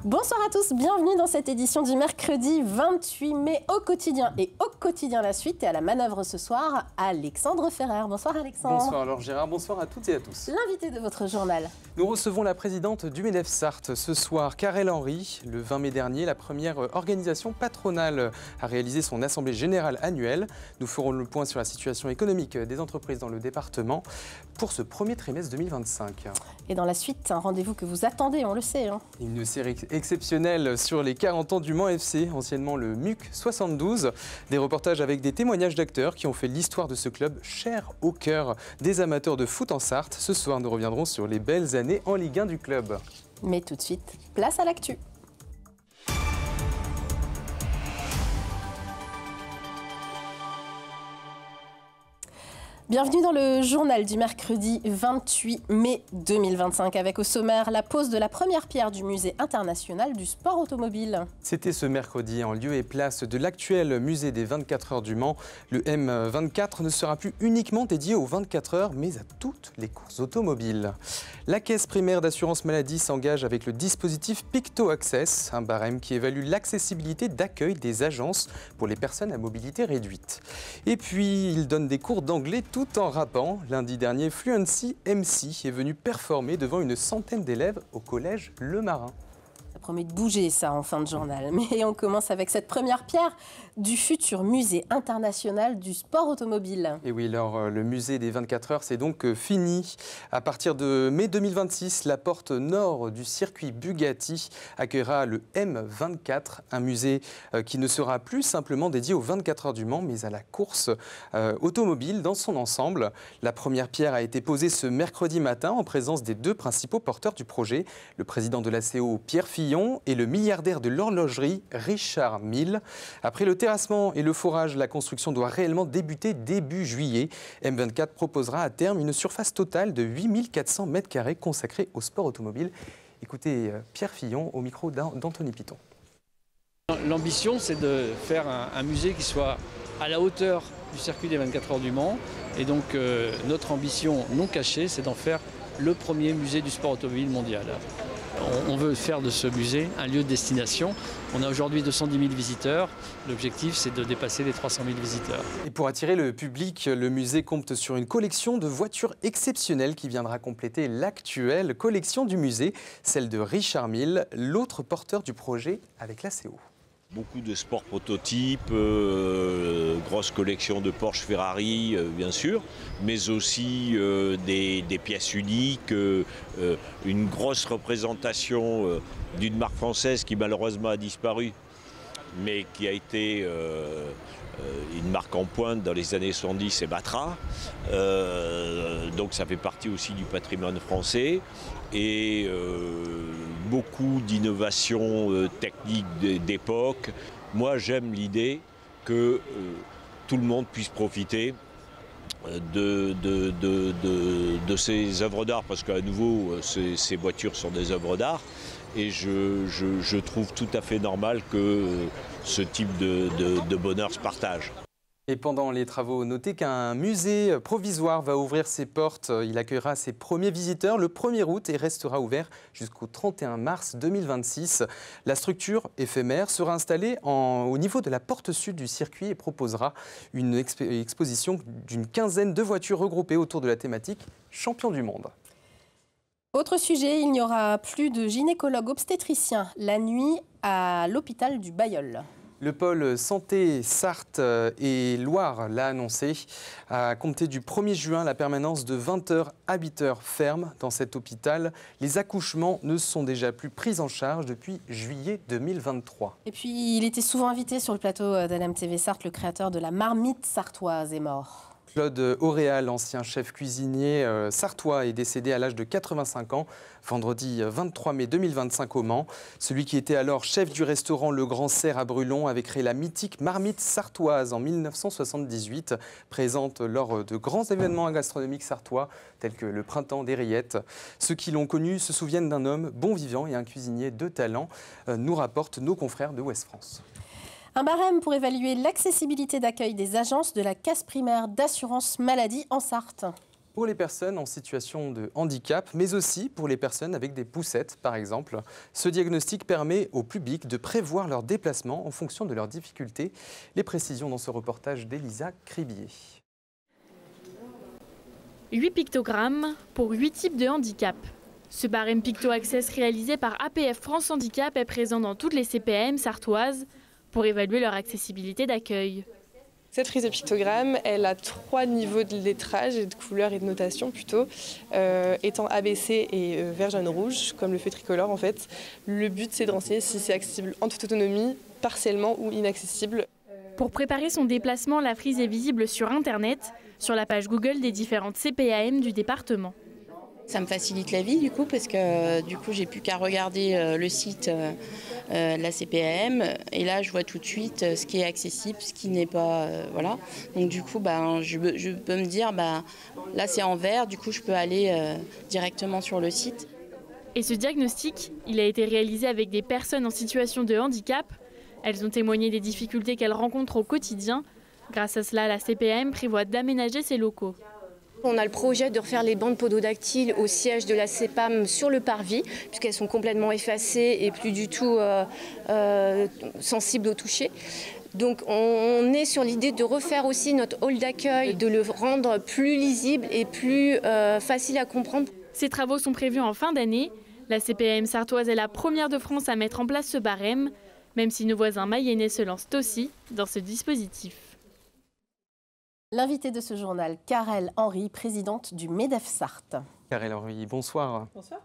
Bonsoir à tous, bienvenue dans cette édition du mercredi 28 mai au quotidien. Et au quotidien la suite, et à la manœuvre ce soir, Alexandre Ferrer. Bonsoir Alexandre. Bonsoir alors Gérard, bonsoir à toutes et à tous. L'invité de votre journal. Nous recevons la présidente du MEDEF-Sarthe ce soir, Karel Henry. Le 20 mai dernier, la première organisation patronale a réalisé son assemblée générale annuelle. Nous ferons le point sur la situation économique des entreprises dans le département pour ce premier trimestre 2025. Et dans la suite, un rendez-vous que vous attendez, on le sait. Une série exceptionnelle sur les 40 ans du Mans FC, anciennement le MUC 72. Des reportages avec des témoignages d'acteurs qui ont fait l'histoire de ce club cher au cœur des amateurs de foot en Sarthe. Ce soir, nous reviendrons sur les belles années en Ligue 1 du club. Mais tout de suite, place à l'actu. Bienvenue dans le journal du mercredi 28 mai 2025 avec au sommaire la pose de la première pierre du musée international du sport automobile. C'était ce mercredi en lieu et place de l'actuel musée des 24 heures du Mans. Le M24 ne sera plus uniquement dédié aux 24 heures mais à toutes les courses automobiles. La caisse primaire d'assurance maladie s'engage avec le dispositif Picto Access, un barème qui évalue l'accessibilité d'accueil des agences pour les personnes à mobilité réduite. Et puis il donne des cours d'anglais tout en rappant. Lundi dernier, Fluency MC est venu performer devant une centaine d'élèves au collège Le Marin. Ça promet de bouger ça en fin de journal. Mais on commence avec cette première pierre du futur musée international du sport automobile. Et oui, alors le musée des 24 heures, c'est donc fini. À partir de mai 2026, la porte nord du circuit Bugatti accueillera le M24, un musée qui ne sera plus simplement dédié aux 24 heures du Mans, mais à la course automobile dans son ensemble. La première pierre a été posée ce mercredi matin en présence des deux principaux porteurs du projet, le président de l'ACO, Pierre Fillon, et le milliardaire de l'horlogerie, Richard Mille. Après le terrassement et le forage, la construction doit réellement débuter début juillet. M24 proposera à terme une surface totale de 8400 m² consacrée au sport automobile. Écoutez Pierre Fillon au micro d'Anthony Piton. L'ambition, c'est de faire un musée qui soit à la hauteur du circuit des 24 heures du Mans. Et donc notre ambition non cachée, c'est d'en faire le premier musée du sport automobile mondial. On veut faire de ce musée un lieu de destination. On a aujourd'hui 210 000 visiteurs. L'objectif, c'est de dépasser les 300 000 visiteurs. Et pour attirer le public, le musée compte sur une collection de voitures exceptionnelles qui viendra compléter l'actuelle collection du musée, celle de Richard Mille, l'autre porteur du projet avec l'ACO. Beaucoup de sports prototypes, grosse collection de Porsche, Ferrari, bien sûr, mais aussi des pièces uniques, une grosse représentation d'une marque française qui malheureusement a disparu, mais qui a été une marque en pointe dans les années 70, c'est Batra. Donc ça fait partie aussi du patrimoine français. Et beaucoup d'innovations techniques d'époque. Moi, j'aime l'idée que tout le monde puisse profiter de ces œuvres d'art, parce qu'à nouveau, ces voitures sont des œuvres d'art. Et je trouve tout à fait normal que ce type de bonheur se partage. Et pendant les travaux, notez qu'un musée provisoire va ouvrir ses portes. Il accueillera ses premiers visiteurs le 1er août et restera ouvert jusqu'au 31 mars 2026. La structure éphémère sera installée au niveau de la porte sud du circuit et proposera une exposition d'une quinzaine de voitures regroupées autour de la thématique Champion du monde. Autre sujet, il n'y aura plus de gynécologues obstétriciens la nuit à l'hôpital du Bailleul. Le pôle Santé Sarthe et Loire l'a annoncé. À compter du 1er juin, la permanence de 20h à 8h ferme dans cet hôpital. Les accouchements ne sont déjà plus pris en charge depuis juillet 2023. Et puis, il était souvent invité sur le plateau d'LMTV Sarthe. Le créateur de la marmite sartoise est mort. Claude Auréal, ancien chef cuisinier sartois, est décédé à l'âge de 85 ans, vendredi 23 mai 2025 au Mans. Celui qui était alors chef du restaurant Le Grand Cerf à Brulon avait créé la mythique marmite sartoise en 1978, présente lors de grands événements gastronomiques sartois, tels que le Printemps des Rillettes. Ceux qui l'ont connu se souviennent d'un homme bon vivant et un cuisinier de talent, nous rapportent nos confrères de Ouest France. Un barème pour évaluer l'accessibilité d'accueil des agences de la caisse primaire d'assurance maladie en Sarthe. pour les personnes en situation de handicap, mais aussi pour les personnes avec des poussettes, par exemple. Ce diagnostic permet au public de prévoir leurs déplacements en fonction de leurs difficultés. Les précisions dans ce reportage d'Elisa Cribier. 8 pictogrammes pour 8 types de handicap. Ce barème Picto-Access réalisé par APF France Handicap est présent dans toutes les CPAM sartoises pour évaluer leur accessibilité d'accueil. Cette frise de pictogrammes, elle a 3 niveaux de lettrage et de couleur et de notation plutôt, étant ABC et vert, jaune, rouge, comme le feu tricolore en fait. Le but c'est de renseigner si c'est accessible en toute autonomie, partiellement ou inaccessible. Pour préparer son déplacement, la frise est visible sur Internet, sur la page Google des différentes CPAM du département. Ça me facilite la vie du coup parce que j'ai plus qu'à regarder le site de la CPAM et là je vois tout de suite ce qui est accessible, ce qui n'est pas, voilà. Donc du coup je peux me dire là c'est en vert, du coup je peux aller directement sur le site. Et ce diagnostic, il a été réalisé avec des personnes en situation de handicap. Elles ont témoigné des difficultés qu'elles rencontrent au quotidien. Grâce à cela, la CPAM prévoit d'aménager ses locaux. On a le projet de refaire les bandes pododactyles au siège de la CPAM sur le parvis, puisqu'elles sont complètement effacées et plus du tout sensibles au toucher. Donc on est sur l'idée de refaire aussi notre hall d'accueil, de le rendre plus lisible et plus facile à comprendre. Ces travaux sont prévus en fin d'année. La CPAM sartoise est la première de France à mettre en place ce barème, même si nos voisins mayennais se lancent aussi dans ce dispositif. L'invitée de ce journal, Karel Henry, présidente du MEDEF Sarthe. Karel Henry, bonsoir. Bonsoir.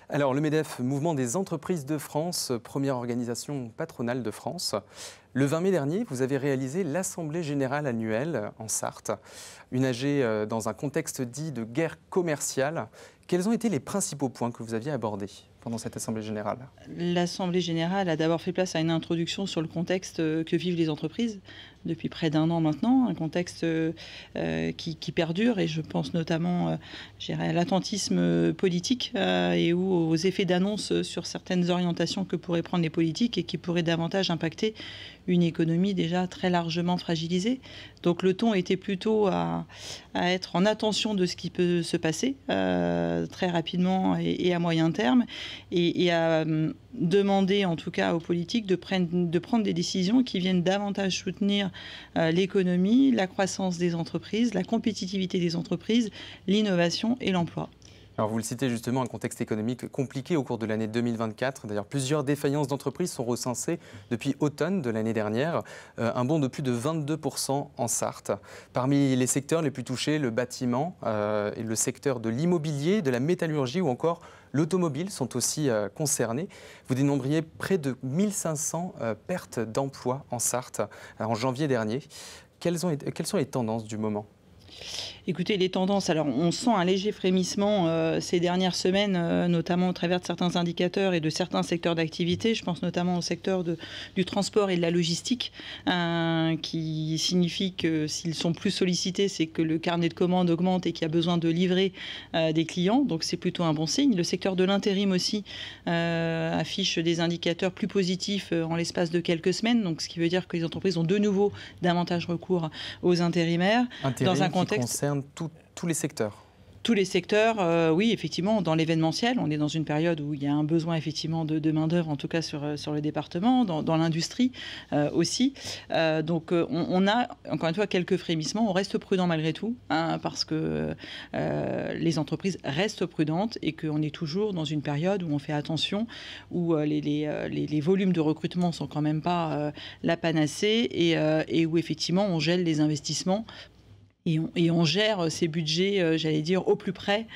Alors, le MEDEF, Mouvement des entreprises de France, première organisation patronale de France. Le 20 mai dernier, vous avez réalisé l'Assemblée générale annuelle en Sarthe, une AG dans un contexte dit de guerre commerciale. Quels ont été les principaux points que vous aviez abordés pendant cette Assemblée générale? L'Assemblée générale a d'abord fait place à une introduction sur le contexte que vivent les entreprises depuis près d'1 an maintenant, un contexte qui perdure, et je pense notamment à l'attentisme politique et aux effets d'annonce sur certaines orientations que pourraient prendre les politiques et qui pourraient davantage impacter une économie déjà très largement fragilisée. Donc le ton était plutôt à être en attention de ce qui peut se passer très rapidement et à moyen terme, et à demander en tout cas aux politiques de prendre des décisions qui viennent davantage soutenir l'économie, la croissance des entreprises, la compétitivité des entreprises, l'innovation et l'emploi. Alors vous le citez justement, un contexte économique compliqué au cours de l'année 2024. D'ailleurs, plusieurs défaillances d'entreprises sont recensées depuis automne de l'année dernière, un bond de plus de 22% en Sarthe. Parmi les secteurs les plus touchés, le bâtiment, et le secteur de l'immobilier, de la métallurgie ou encore l'automobile sont aussi concernés. Vous dénombriez près de 1500 pertes d'emplois en Sarthe en janvier dernier. Quelles sont les tendances du moment ? Écoutez, les tendances, alors on sent un léger frémissement ces dernières semaines, notamment au travers de certains indicateurs et de certains secteurs d'activité. Je pense notamment au secteur du transport et de la logistique, qui signifie que s'ils sont plus sollicités, c'est que le carnet de commandes augmente et qu'il y a besoin de livrer des clients. Donc c'est plutôt un bon signe. Le secteur de l'intérim aussi affiche des indicateurs plus positifs en l'espace de quelques semaines. Donc ce qui veut dire que les entreprises ont de nouveau davantage recours aux intérimaires. Dans un contexte qui concerne tous les secteurs. Tous les secteurs, oui, effectivement, dans l'événementiel, on est dans une période où il y a un besoin effectivement de main-d'œuvre, en tout cas sur le département, dans l'industrie aussi. Donc on a, encore une fois, quelques frémissements. On reste prudent malgré tout, parce que les entreprises restent prudentes et qu'on est toujours dans une période où on fait attention, où les volumes de recrutement ne sont quand même pas la panacée et où effectivement on gèle les investissements. Et on gère ces budgets, j'allais dire, au plus près,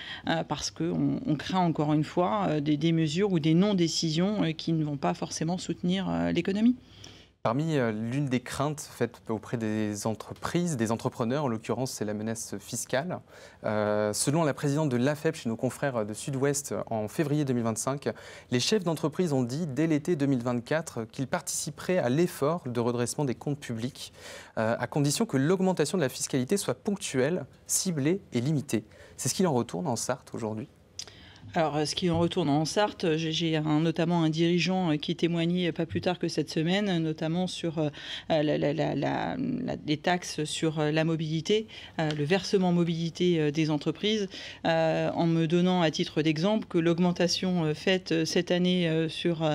parce qu'on craint encore une fois des mesures ou des non-décisions qui ne vont pas forcément soutenir l'économie. Parmi l'une des craintes faites auprès des entreprises, des entrepreneurs, en l'occurrence c'est la menace fiscale. Selon la présidente de l'AFEP chez nos confrères de Sud-Ouest en février 2025, les chefs d'entreprise ont dit dès l'été 2024 qu'ils participeraient à l'effort de redressement des comptes publics, à condition que l'augmentation de la fiscalité soit ponctuelle, ciblée et limitée. C'est ce qu'il en retourne en Sarthe aujourd'hui ? Alors, ce qui en retourne en Sarthe, j'ai notamment un dirigeant qui témoignait pas plus tard que cette semaine, notamment sur les taxes sur la mobilité, le versement mobilité des entreprises, en me donnant à titre d'exemple que l'augmentation faite cette année sur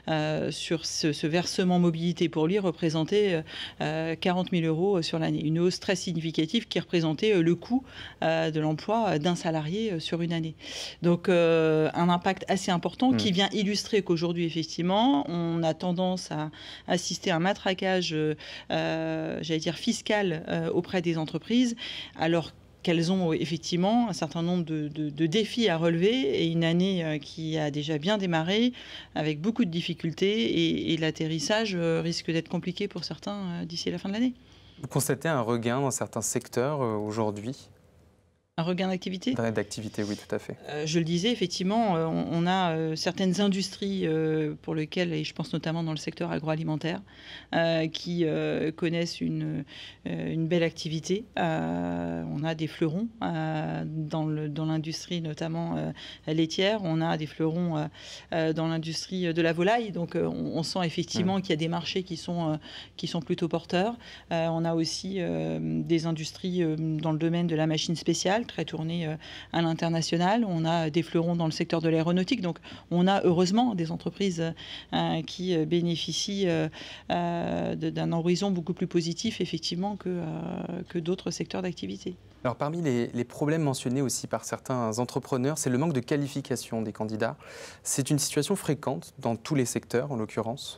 ce versement mobilité pour lui représentait 40 000 € sur l'année. Une hausse très significative qui représentait le coût de l'emploi d'un salarié sur une année. Donc, un impact assez important qui vient illustrer qu'aujourd'hui, effectivement, on a tendance à assister à un matraquage, j'allais dire, fiscal auprès des entreprises, alors qu'elles ont effectivement un certain nombre de défis à relever et une année qui a déjà bien démarré avec beaucoup de difficultés et l'atterrissage risque d'être compliqué pour certains d'ici la fin de l'année. Vous constatez un regain dans certains secteurs aujourd'hui ? Un regain d'activité ? D'activité, oui, tout à fait. Je le disais, effectivement, on a certaines industries pour lesquelles, et je pense notamment dans le secteur agroalimentaire, qui connaissent une belle activité. On a des fleurons dans l'industrie, notamment laitière. On a des fleurons dans l'industrie de la volaille. Donc, on sent effectivement qu'il y a des marchés qui sont plutôt porteurs. On a aussi des industries dans le domaine de la machine spéciale, très tournée à l'international. On a des fleurons dans le secteur de l'aéronautique. Donc, on a heureusement des entreprises qui bénéficient d'un horizon beaucoup plus positif, effectivement, que d'autres secteurs d'activité. Alors, parmi les problèmes mentionnés aussi par certains entrepreneurs, c'est le manque de qualification des candidats. C'est une situation fréquente dans tous les secteurs, en l'occurrence.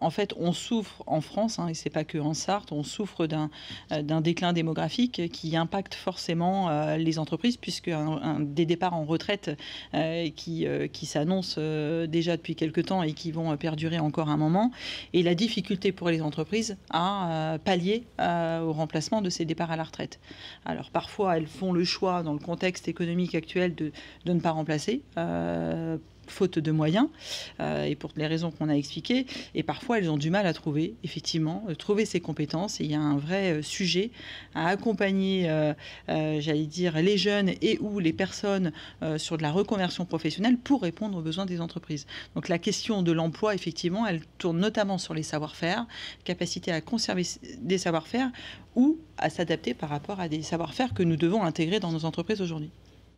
En fait, on souffre en France, et ce n'est pas que en Sarthe, on souffre d'un déclin démographique qui impacte forcément les entreprises, puisque des départs en retraite qui s'annoncent déjà depuis quelque temps et qui vont perdurer encore un moment. Et la difficulté pour les entreprises à pallier au remplacement de ces départs à la retraite. Alors parfois, elles font le choix, dans le contexte économique actuel, de ne pas remplacer, faute de moyens, et pour les raisons qu'on a expliquées. Et parfois, elles ont du mal à trouver, effectivement, trouver ces compétences. Et il y a un vrai sujet à accompagner, j'allais dire, les jeunes et ou les personnes sur de la reconversion professionnelle pour répondre aux besoins des entreprises. Donc la question de l'emploi, effectivement, elle tourne notamment sur les savoir-faire, capacité à conserver des savoir-faire ou à s'adapter par rapport à des savoir-faire que nous devons intégrer dans nos entreprises aujourd'hui.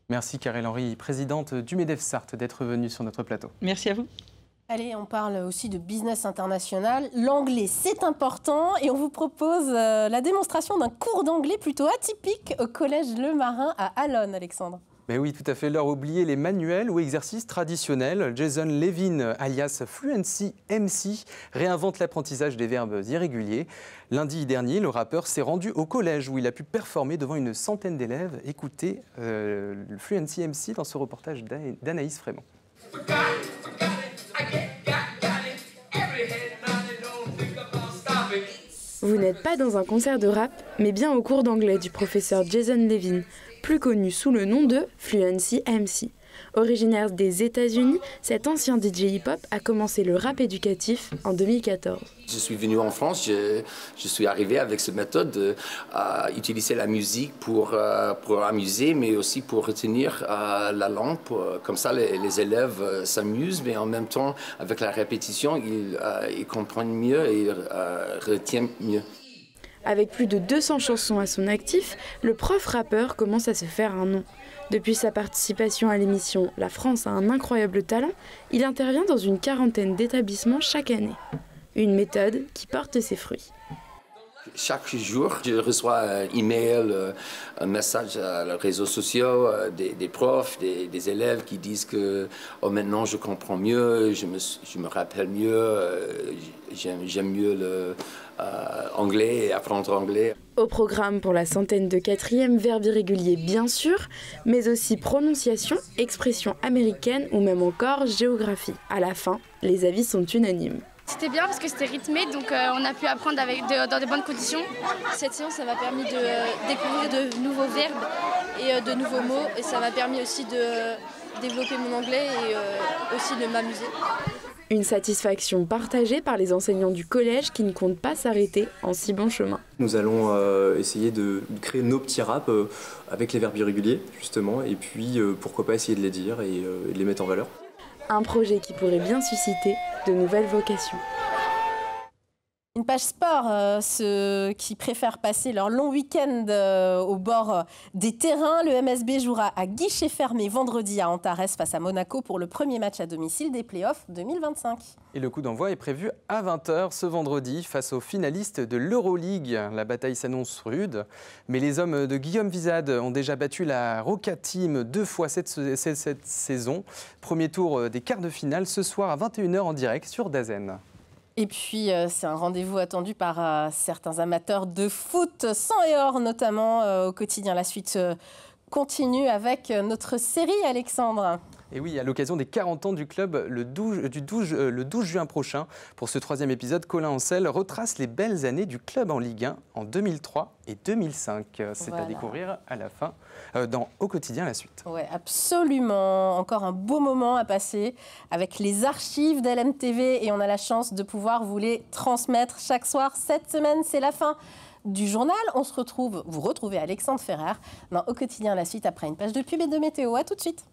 Merci Karel Henry, présidente du MEDEF Sarthe, d'être venue sur notre plateau. Merci à vous. Allez, on parle aussi de business international. L'anglais, c'est important et on vous propose la démonstration d'un cours d'anglais plutôt atypique au collège Le Marin à Allonne, Alexandre. Mais oui, tout à fait. L'heure oubliée, les manuels ou exercices traditionnels. Jason Levin, alias Fluency MC, réinvente l'apprentissage des verbes irréguliers. Lundi dernier, le rappeur s'est rendu au collège où il a pu performer devant une centaine d'élèves. Écoutez Fluency MC dans ce reportage d'Anaïs Frémont. Vous n'êtes pas dans un concert de rap, mais bien au cours d'anglais du professeur Jason Levin, plus connu sous le nom de Fluency MC. Originaire des États-Unis, cet ancien DJ hip-hop a commencé le rap éducatif en 2014. Je suis venu en France, je suis arrivé avec cette méthode à utiliser la musique pour amuser, mais aussi pour retenir la langue. Comme ça, les élèves s'amusent, mais en même temps, avec la répétition, ils comprennent mieux et retiennent mieux. Avec plus de 200 chansons à son actif, le prof rappeur commence à se faire un nom. Depuis sa participation à l'émission « La France a un incroyable talent », il intervient dans une quarantaine d'établissements chaque année. Une méthode qui porte ses fruits. Chaque jour, je reçois un email, un message à les réseaux sociaux, des profs, des élèves qui disent que maintenant je comprends mieux, je me rappelle mieux, j'aime mieux l'anglais et apprendre anglais. Au programme pour la centaine de quatrièmes, verbes irréguliers bien sûr, mais aussi prononciation, expression américaine ou même encore géographie. À la fin, les avis sont unanimes. C'était bien parce que c'était rythmé, donc on a pu apprendre dans de bonnes conditions. Cette séance, ça m'a permis de découvrir de nouveaux verbes et de nouveaux mots. Et ça m'a permis aussi de développer mon anglais et aussi de m'amuser. Une satisfaction partagée par les enseignants du collège qui ne comptent pas s'arrêter en si bon chemin. Nous allons essayer de créer nos petits raps avec les verbes irréguliers justement et puis pourquoi pas essayer de les dire et de les mettre en valeur. Un projet qui pourrait bien susciter de nouvelles vocations. Une page sport, ceux qui préfèrent passer leur long week-end au bord des terrains. Le MSB jouera à guichet fermé vendredi à Antares face à Monaco pour le premier match à domicile des playoffs 2025. Et le coup d'envoi est prévu à 20h ce vendredi face aux finalistes de l'Euroleague. La bataille s'annonce rude, mais les hommes de Guillaume Vizade ont déjà battu la Roca Team 2 fois cette saison. Premier tour des quarts de finale ce soir à 21h en direct sur DAZN. Et puis, c'est un rendez-vous attendu par certains amateurs de foot, sang et or notamment au quotidien. La suite continue avec notre série, Alexandre. Et oui, à l'occasion des 40 ans du club, le 12 juin prochain, pour ce 3e épisode, Colin Ancel retrace les belles années du club en Ligue 1 en 2003 et 2005. C'est voilà. À découvrir à la fin, dans Au quotidien, la suite. Oui, absolument. Encore un beau moment à passer avec les archives d'LMTV et on a la chance de pouvoir vous les transmettre chaque soir. Cette semaine, c'est la fin du journal. Vous retrouvez Alexandre Ferrer dans Au quotidien, la suite après une page de pub et de météo. À tout de suite.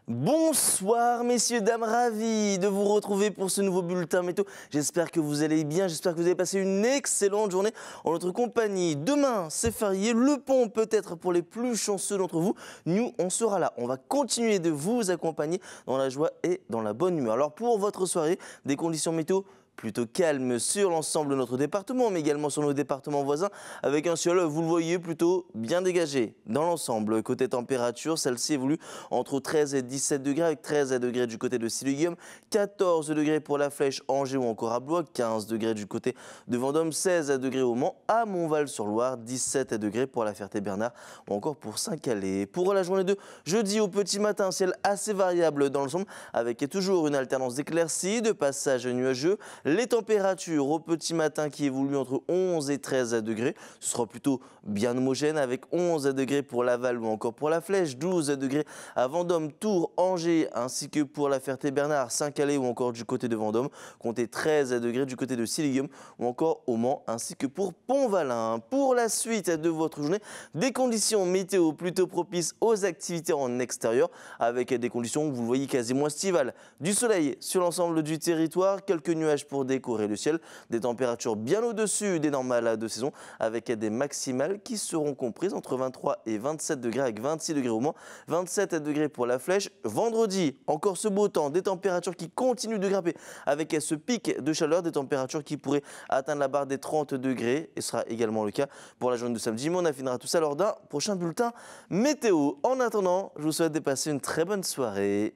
Bonsoir messieurs, dames, ravi de vous retrouver pour ce nouveau bulletin météo. J'espère que vous allez bien, j'espère que vous avez passé une excellente journée en notre compagnie. Demain, c'est férié, le pont peut-être pour les plus chanceux d'entre vous. Nous, on sera là, on va continuer de vous accompagner dans la joie et dans la bonne humeur. Alors pour votre soirée, des conditions météo plutôt calme sur l'ensemble de notre département, mais également sur nos départements voisins, avec un ciel, vous le voyez, plutôt bien dégagé. Dans l'ensemble, côté température, celle-ci évolue entre 13 et 17 degrés, avec 13 degrés du côté de Silleguium, 14 degrés pour La Flèche, Angers ou encore à Blois, 15 degrés du côté de Vendôme, 16 degrés au Mans, à Montval-sur-Loire, 17 degrés pour La Ferté-Bernard ou encore pour Saint-Calais. Pour la journée de jeudi au petit matin, ciel assez variable dans l'ensemble, avec toujours une alternance d'éclaircies, de passages nuageux. Les températures au petit matin qui évoluent entre 11 et 13 degrés. Ce sera plutôt bien homogène avec 11 degrés pour Laval ou encore pour La Flèche, 12 degrés à Vendôme, Tours, Angers, ainsi que pour La Ferté-Bernard, Saint-Calais ou encore du côté de Vendôme. Comptez 13 degrés du côté de Silleguium ou encore au Mans, ainsi que pour Pont-Valin. Pour la suite de votre journée, des conditions météo plutôt propices aux activités en extérieur, avec des conditions, vous le voyez, quasiment estivales. Du soleil sur l'ensemble du territoire, quelques nuages pour décorer le ciel, des températures bien au-dessus des normales de saison, avec des maximales qui seront comprises entre 23 et 27 degrés, avec 26 degrés au Mans, 27 degrés pour La Flèche. Vendredi, encore ce beau temps, des températures qui continuent de grimper, avec ce pic de chaleur, des températures qui pourraient atteindre la barre des 30 degrés, et ce sera également le cas pour la journée de samedi. Mais on affinera tout ça lors d'un prochain bulletin météo. En attendant, je vous souhaite de passer une très bonne soirée.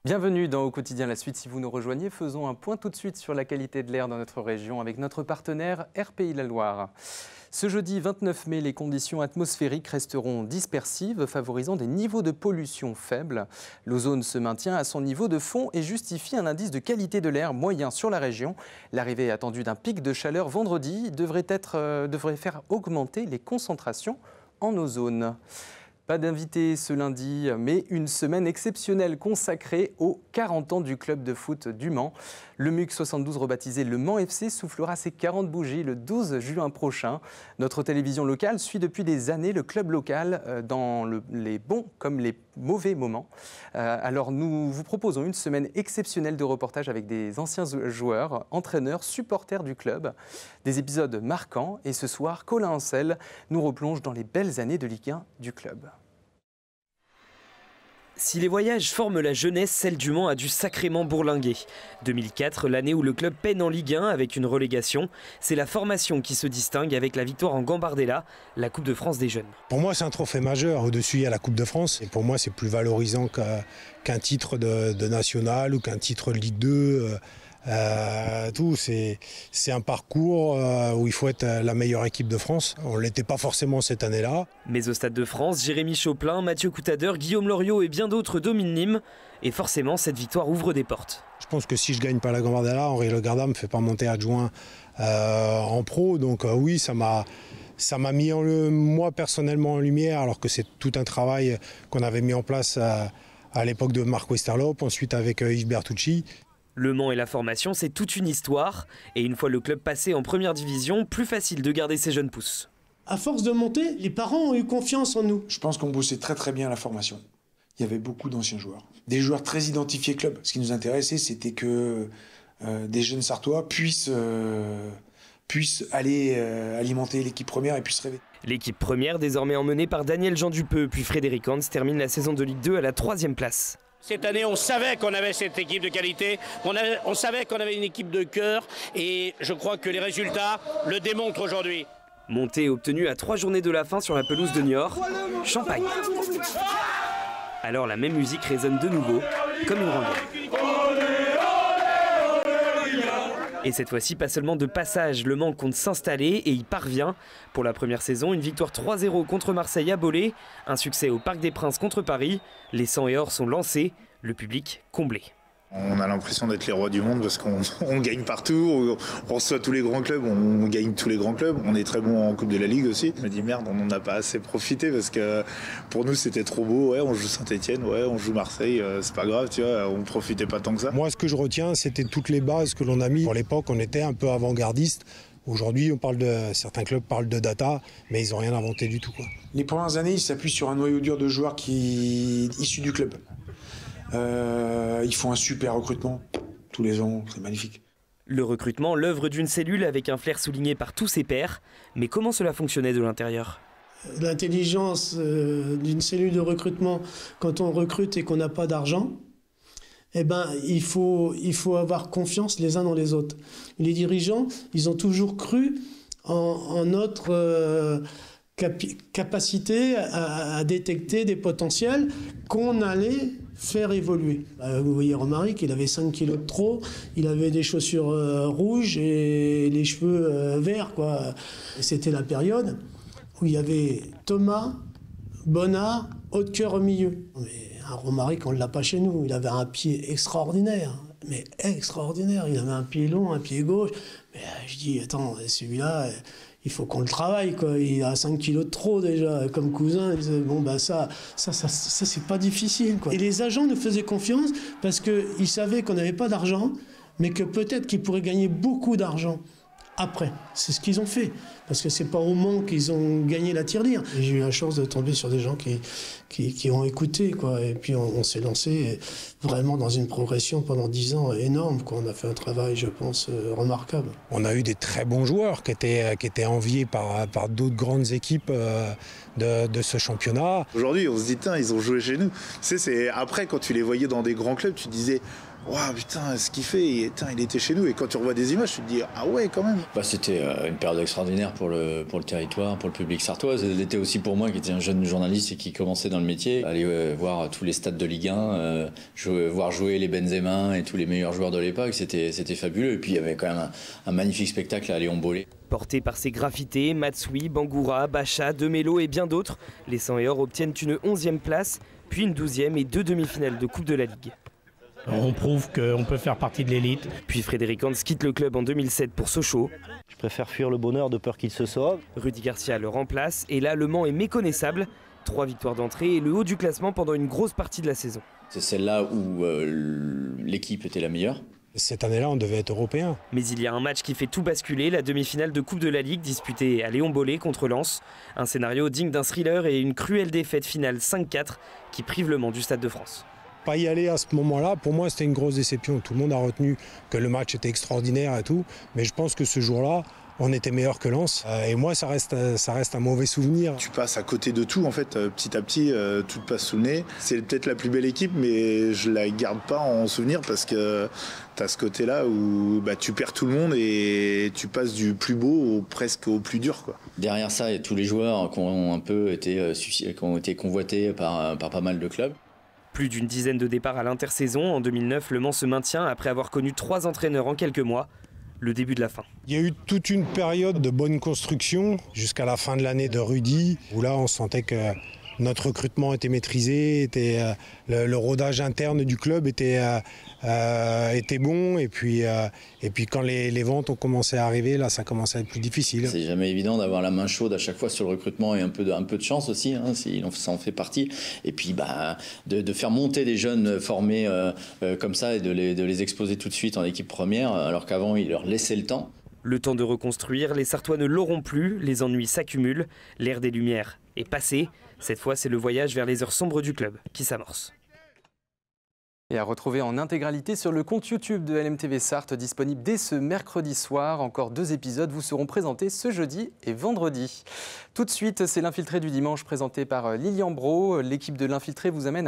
Bienvenue dans Au quotidien la suite. Si vous nous rejoignez, faisons un point tout de suite sur la qualité de l'air dans notre région avec notre partenaire RPI La Loire. Ce jeudi 29 mai, les conditions atmosphériques resteront dispersives, favorisant des niveaux de pollution faibles. L'ozone se maintient à son niveau de fond et justifie un indice de qualité de l'air moyen sur la région. L'arrivée attendue d'un pic de chaleur vendredi devrait faire augmenter les concentrations en ozone. Pas d'invité ce lundi, mais une semaine exceptionnelle consacrée aux 40 ans du club de foot du Mans. Le MUC 72, rebaptisé le Mans FC, soufflera ses 40 bougies le 12 juin prochain. Notre télévision locale suit depuis des années le club local dans les bons comme les mauvais moments. Alors nous vous proposons une semaine exceptionnelle de reportages avec des anciens joueurs, entraîneurs, supporters du club. Des épisodes marquants et ce soir, Colin Ancel nous replonge dans les belles années de Ligue 1 du club. Si les voyages forment la jeunesse, celle du Mans a dû sacrément bourlinguer. 2004, l'année où le club peine en Ligue 1 avec une relégation, c'est la formation qui se distingue avec la victoire en Gambardella, la Coupe de France des jeunes. Pour moi, c'est un trophée majeur. Au-dessus, il y a la Coupe de France. Et pour moi, c'est plus valorisant qu'un titre de national ou qu'un titre de Ligue 2. tout. C'est un parcours où il faut être la meilleure équipe de France. On ne l'était pas forcément cette année-là. Mais au Stade de France, Jérémy Choplin, Mathieu Coutadeur, Guillaume Loriot et bien d'autres dominent Nîmes. Et forcément, cette victoire ouvre des portes. Je pense que si je ne gagne pas la Gambardella, Henri Le Garda ne me fait pas monter adjoint en pro. Donc oui, ça m'a mis moi personnellement en lumière, alors que c'est tout un travail qu'on avait mis en place à l'époque de Marc Westerloop, ensuite avec Yves Bertucci. Le Mans et la formation, c'est toute une histoire. Et une fois le club passé en première division, plus facile de garder ses jeunes pousses. À force de monter, les parents ont eu confiance en nous. Je pense qu'on bossait très bien la formation. Il y avait beaucoup d'anciens joueurs. Des joueurs très identifiés club. Ce qui nous intéressait, c'était que des jeunes Sartois puissent aller alimenter l'équipe première et puissent rêver. L'équipe première, désormais emmenée par Daniel Jean Dupeux puis Frédéric Hans, termine la saison de Ligue 2 à la 3e place. Cette année, on savait qu'on avait cette équipe de qualité, on savait qu'on avait une équipe de cœur et je crois que les résultats le démontrent aujourd'hui. Montée obtenue à 3 journées de la fin sur la pelouse de Niort, Champagne. Alors la même musique résonne de nouveau, comme une rengaine. Et cette fois-ci, pas seulement de passage, le Mans compte s'installer et y parvient. Pour la première saison, une victoire 3-0 contre Marseille à Bollé, un succès au Parc des Princes contre Paris. Les 100 et or sont lancés, le public comblé. On a l'impression d'être les rois du monde parce qu'on gagne partout, on reçoit tous les grands clubs, on gagne tous les grands clubs. On est très bon en Coupe de la Ligue aussi. Je me dis merde, on n'en a pas assez profité parce que pour nous c'était trop beau. Ouais, on joue Saint-Etienne, ouais, on joue Marseille, c'est pas grave, tu vois, on profitait pas tant que ça. Moi, ce que je retiens, c'était toutes les bases que l'on a mis. Pour l'époque, on était un peu avant-gardiste. Aujourd'hui, certains clubs parlent de data, mais ils n'ont rien inventé du tout, quoi. Les premières années, ils s'appuient sur un noyau dur de joueurs issus du club. Ils font un super recrutement tous les ans, c'est magnifique. Le recrutement, l'œuvre d'une cellule avec un flair souligné par tous ses pairs. Mais comment cela fonctionnait de l'intérieur ? L'intelligence d'une cellule de recrutement, quand on recrute et qu'on n'a pas d'argent, eh ben, il faut avoir confiance les uns dans les autres. Les dirigeants, ils ont toujours cru en notre capacité à détecter des potentiels qu'on allait faire évoluer. Vous voyez Romaric, il avait 5 kilos de trop, il avait des chaussures rouges et les cheveux verts, quoi. C'était la période où il y avait Thomas, Bonnard, Hautecoeur au milieu. Mais un Romaric, on ne l'a pas chez nous. Il avait un pied extraordinaire, mais extraordinaire. Il avait un pied long, un pied gauche. Mais je dis, attends, celui-là, il faut qu'on le travaille, quoi. Il a 5 kilos de trop déjà, comme cousin. Bon, bah ça c'est pas difficile, quoi. Et les agents nous faisaient confiance parce qu'ils savaient qu'on n'avait pas d'argent, mais que peut-être qu'ils pourraient gagner beaucoup d'argent après. C'est ce qu'ils ont fait. Parce que c'est pas au Mans qu'ils ont gagné la tirelire. J'ai eu la chance de tomber sur des gens qui ont écouté, quoi. Et puis on s'est lancé vraiment dans une progression pendant 10 ans énorme, quoi. On a fait un travail, je pense, remarquable. On a eu des très bons joueurs qui étaient enviés par d'autres grandes équipes de ce championnat. Aujourd'hui, on se dit, ils ont joué chez nous. Tu sais, c'est après, quand tu les voyais dans des grands clubs, tu disais, waouh, putain, ce qu'il fait, il était chez nous. Et quand tu revois des images, tu te dis, ah ouais, quand même. C'était une période extraordinaire pour le territoire, pour le public sartois. C'était aussi pour moi, qui était un jeune journaliste et qui commençait dans le métier. Aller voir tous les stades de Ligue 1, voir jouer les Benzema et tous les meilleurs joueurs de l'époque, c'était fabuleux. Et puis il y avait quand même un magnifique spectacle à Léon Bollé. Porté par ses graffités, Matsui, Bangoura, Bacha, Demelo et bien d'autres, les 100 et or obtiennent une 11e place, puis une 12e et 2 demi-finales de Coupe de la Ligue. On prouve qu'on peut faire partie de l'élite. Puis Frédéric Hans quitte le club en 2007 pour Sochaux. Je préfère fuir le bonheur de peur qu'il se sauve. Rudy Garcia le remplace et là le Mans est méconnaissable. 3 victoires d'entrée et le haut du classement pendant une grosse partie de la saison. C'est celle-là où l'équipe était la meilleure. Cette année-là, on devait être européen. Mais il y a un match qui fait tout basculer, la demi-finale de Coupe de la Ligue disputée à Léon Bollé contre Lens. Un scénario digne d'un thriller et une cruelle défaite finale 5-4 qui prive le Mans du Stade de France. Pas y aller à ce moment-là, pour moi c'était une grosse déception. Tout le monde a retenu que le match était extraordinaire et tout, mais je pense que ce jour-là, on était meilleur que Lens. Et moi, ça reste un mauvais souvenir. Tu passes à côté de tout, en fait, petit à petit, tout te passe sous le nez. C'est peut-être la plus belle équipe, mais je la garde pas en souvenir parce que tu as ce côté-là où tu perds tout le monde et tu passes du plus beau presque au plus dur, quoi. Derrière ça, il y a tous les joueurs qui ont un peu été convoités par pas mal de clubs. Plus d'une dizaine de départs à l'intersaison. En 2009, Le Mans se maintient après avoir connu 3 entraîneurs en quelques mois. Le début de la fin. Il y a eu toute une période de bonne construction jusqu'à la fin de l'année de Rudy, où là on sentait que notre recrutement était maîtrisé, le rodage interne du club était bon, et puis quand les ventes ont commencé à arriver, là ça commençait à être plus difficile. C'est jamais évident d'avoir la main chaude à chaque fois sur le recrutement et un peu de chance aussi, hein, ça en fait partie. Et puis de faire monter des jeunes formés comme ça et de les exposer tout de suite en équipe première, alors qu'avant ils leur laissaient le temps. Le temps de reconstruire, les Sartois ne l'auront plus, les ennuis s'accumulent, l'ère des Lumières est passée. Cette fois, c'est le voyage vers les heures sombres du club qui s'amorce. Et à retrouver en intégralité sur le compte YouTube de LMTV Sarthe, disponible dès ce mercredi soir. Encore 2 épisodes vous seront présentés ce jeudi et vendredi. Tout de suite, c'est l'Infiltré du dimanche présenté par Lilian Brault. L'équipe de l'Infiltré vous amène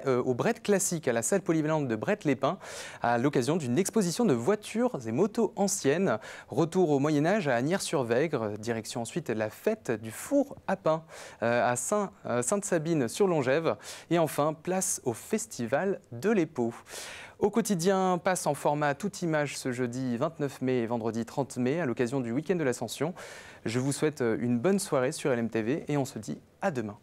au Bret Classique, à la salle polyvalente de Bret-les-Pins, à l'occasion d'une exposition de voitures et motos anciennes. Retour au Moyen-Âge à Agnières-sur-Vègre, direction ensuite la fête du four à pain à Sainte-Sabine-sur-Longève. Et enfin, place au festival de l'Épau. Au quotidien passe en format toute image ce jeudi 29 mai et vendredi 30 mai à l'occasion du week-end de l'Ascension. Je vous souhaite une bonne soirée sur LMTV et on se dit à demain.